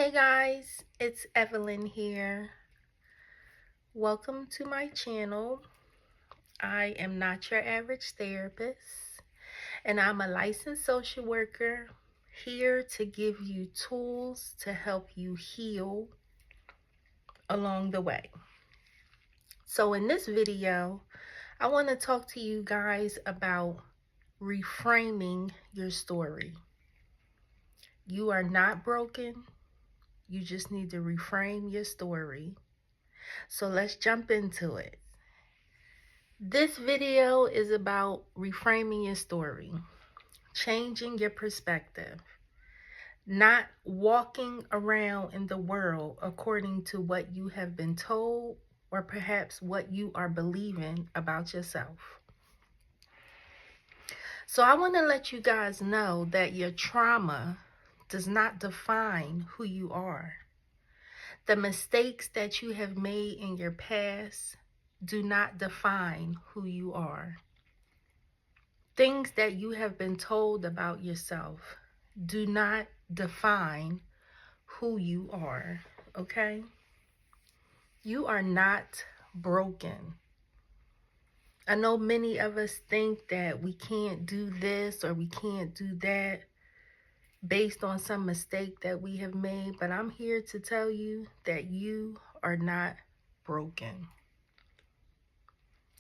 Hey guys, it's Evelyn here. Welcome to my channel. I am not your average therapist, and I'm a licensed social worker here to give you tools to help you heal along the way. So in this video, I want to talk to you guys about reframing your story. You are not broken. You just need to reframe your story. So let's jump into it. This video is about reframing your story, changing your perspective, not walking around in the world according to what you have been told or perhaps what you are believing about yourself. So I want to let you guys know that your trauma does not define who you are. The mistakes that you have made in your past do not define who you are. Things that you have been told about yourself do not define who you are, okay? You are not broken. I know many of us think that we can't do this or we can't do that based on some mistake that we have made, but I'm here to tell you that you are not broken.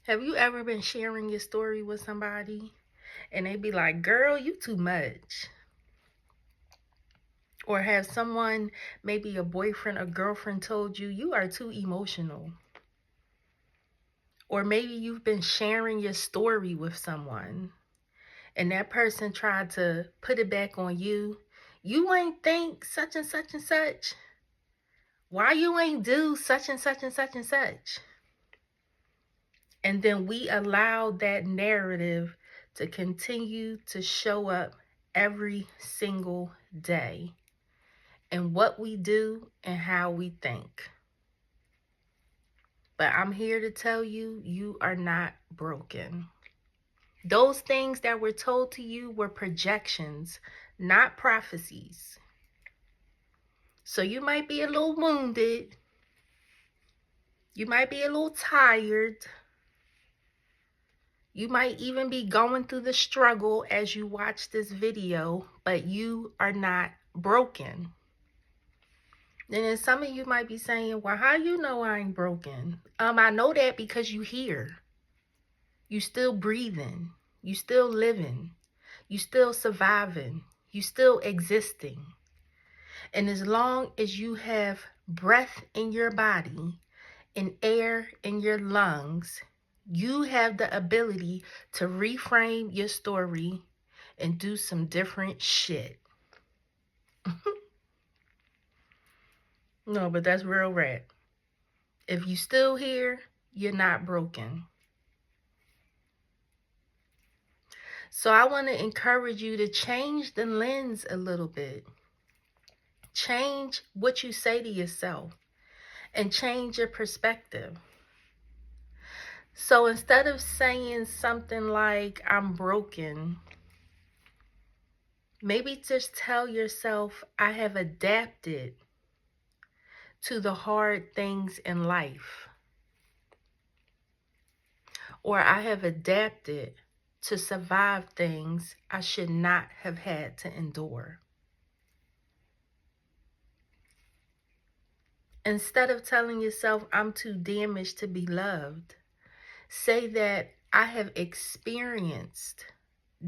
Have you ever been sharing your story with somebody and they be like, girl, you too much? Or have someone, maybe a boyfriend or girlfriend, told you, you are too emotional? Or maybe you've been sharing your story with someone and that person tried to put it back on you. You ain't think such and such and such. Why you ain't do such and such and such and such? And then we allow that narrative to continue to show up every single day in what we do and how we think. But I'm here to tell you, you are not broken. Those things that were told to you were projections, not prophecies. So you might be a little wounded. You might be a little tired. You might even be going through the struggle as you watch this video, but you are not broken. And then some of you might be saying, well, how you know I ain't broken? I know that because you here. You still breathing. You still living. You still surviving. You still existing. And as long as you have breath in your body and air in your lungs, you have the ability to reframe your story and do some different shit. No, but that's real rap. If you still here, you're not broken. So I want to encourage you to change the lens a little bit. Change what you say to yourself and change your perspective. So instead of saying something like, I'm broken, maybe just tell yourself, I have adapted to the hard things in life. Or I have adapted to survive things I should not have had to endure. Instead of telling yourself, I'm too damaged to be loved, say that I have experienced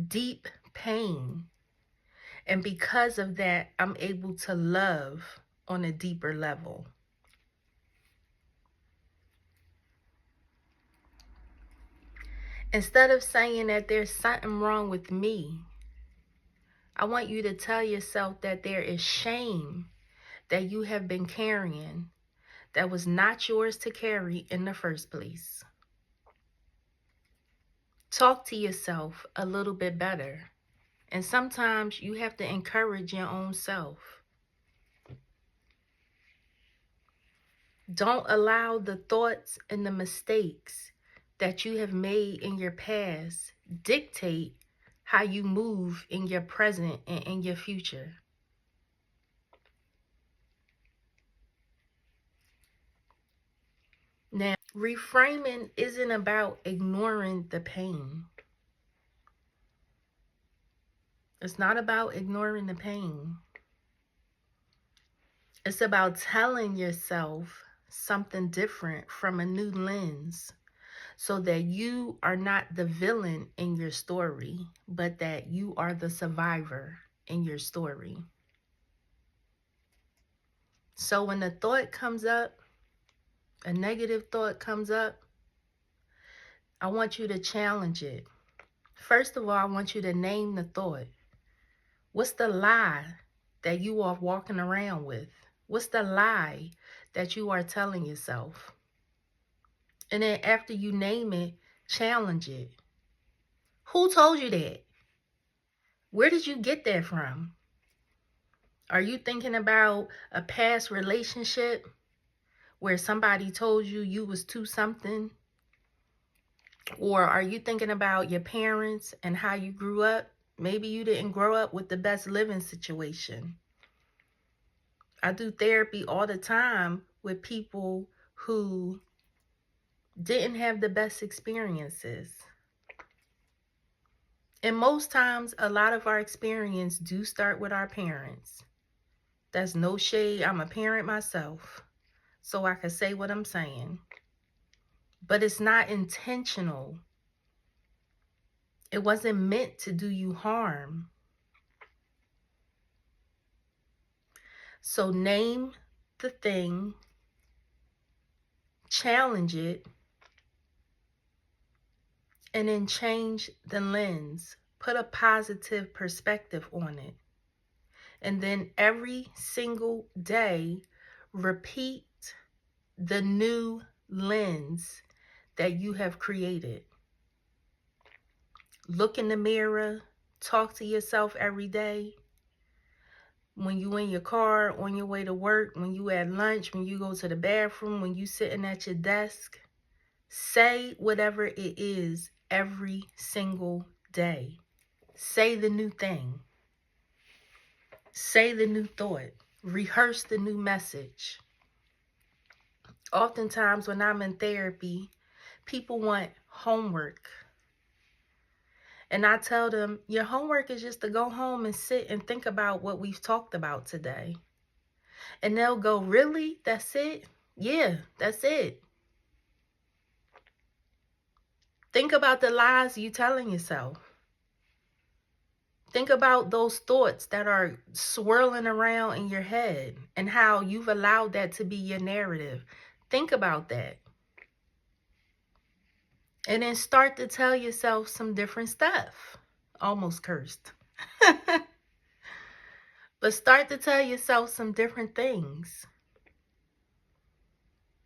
deep pain, and because of that, I'm able to love on a deeper level. Instead of saying that there's something wrong with me, I want you to tell yourself that there is shame that you have been carrying that was not yours to carry in the first place. Talk to yourself a little bit better. And sometimes you have to encourage your own self. Don't allow the thoughts and the mistakes that you have made in your past dictate how you move in your present and in your future. Now, reframing isn't about ignoring the pain. It's not about ignoring the pain. It's about telling yourself something different from a new lens so that you are not the villain in your story, but that you are the survivor in your story. So when a thought comes up, a negative thought comes up, I want you to challenge it. First of all, I want you to name the thought. What's the lie that you are walking around with? What's the lie that you are telling yourself? And then after you name it, challenge it. Who told you that? Where did you get that from? Are you thinking about a past relationship where somebody told you you was too something? Or are you thinking about your parents and how you grew up? Maybe you didn't grow up with the best living situation. I do therapy all the time with people who didn't have the best experiences. And most times, a lot of our experience do start with our parents. That's no shade. I'm a parent myself, so I can say what I'm saying. But it's not intentional. It wasn't meant to do you harm. So name the thing, challenge it, and then change the lens. Put a positive perspective on it. And then every single day, repeat the new lens that you have created. Look in the mirror, talk to yourself every day. When you in your car, on your way to work, when you at lunch, when you go to the bathroom, when you sitting at your desk, say whatever it is every single day. Say the new thing. Say the new thought. Rehearse the new message. Oftentimes when I'm in therapy, people want homework. And I tell them, your homework is just to go home and sit and think about what we've talked about today. And they'll go, really? That's it? Yeah, that's it. Think about the lies you're telling yourself. Think about those thoughts that are swirling around in your head and how you've allowed that to be your narrative. Think about that. And then start to tell yourself some different stuff. Almost cursed. But start to tell yourself some different things.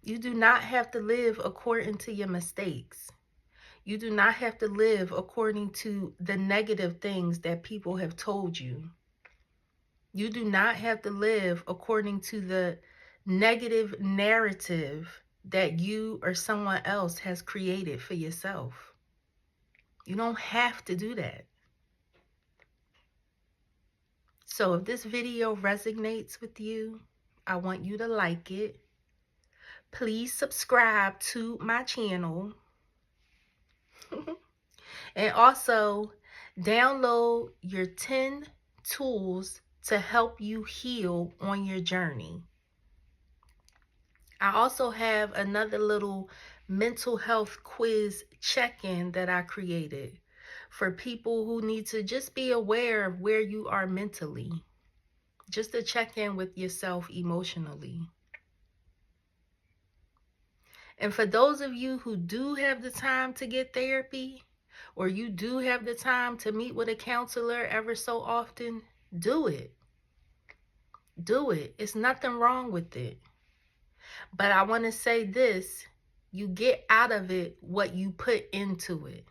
You do not have to live according to your mistakes. You do not have to live according to the negative things that people have told you. You do not have to live according to the negative narrative that you or someone else has created for yourself. You don't have to do that. So if this video resonates with you, I want you to like it. Please subscribe to my channel. And also download your 10 tools to help you heal on your journey. I also have another little mental health quiz check-in that I created for people who need to just be aware of where you are mentally, just to check in with yourself emotionally. And for those of you who do have the time to get therapy, or you do have the time to meet with a counselor ever so often, do it. Do it. It's nothing wrong with it. But I want to say this, you get out of it what you put into it.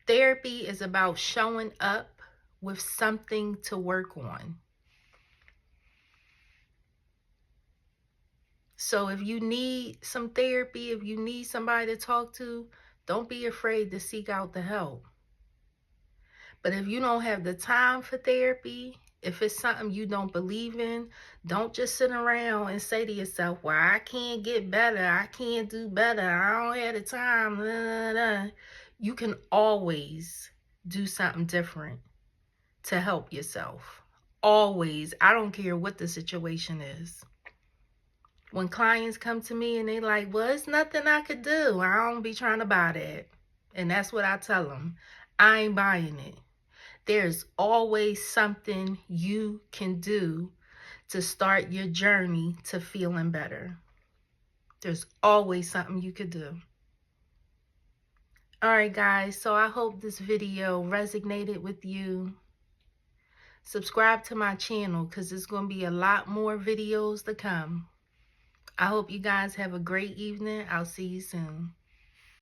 Therapy is about showing up with something to work on. So if you need some therapy, if you need somebody to talk to, don't be afraid to seek out the help. But if you don't have the time for therapy, If it's something you don't believe in, don't just sit around and say to yourself, well, I can't get better. I can't do better. I don't have the time. Blah, blah, blah. You can always do something different to help yourself. Always. I don't care what the situation is. When clients come to me and they like, well, it's nothing I could do. I don't be trying to buy that. And that's what I tell them. I ain't buying it. There's always something you can do to start your journey to feeling better. There's always something you could do. All right, guys, so I hope this video resonated with you. Subscribe to my channel because there's going to be a lot more videos to come. I hope you guys have a great evening. I'll see you soon.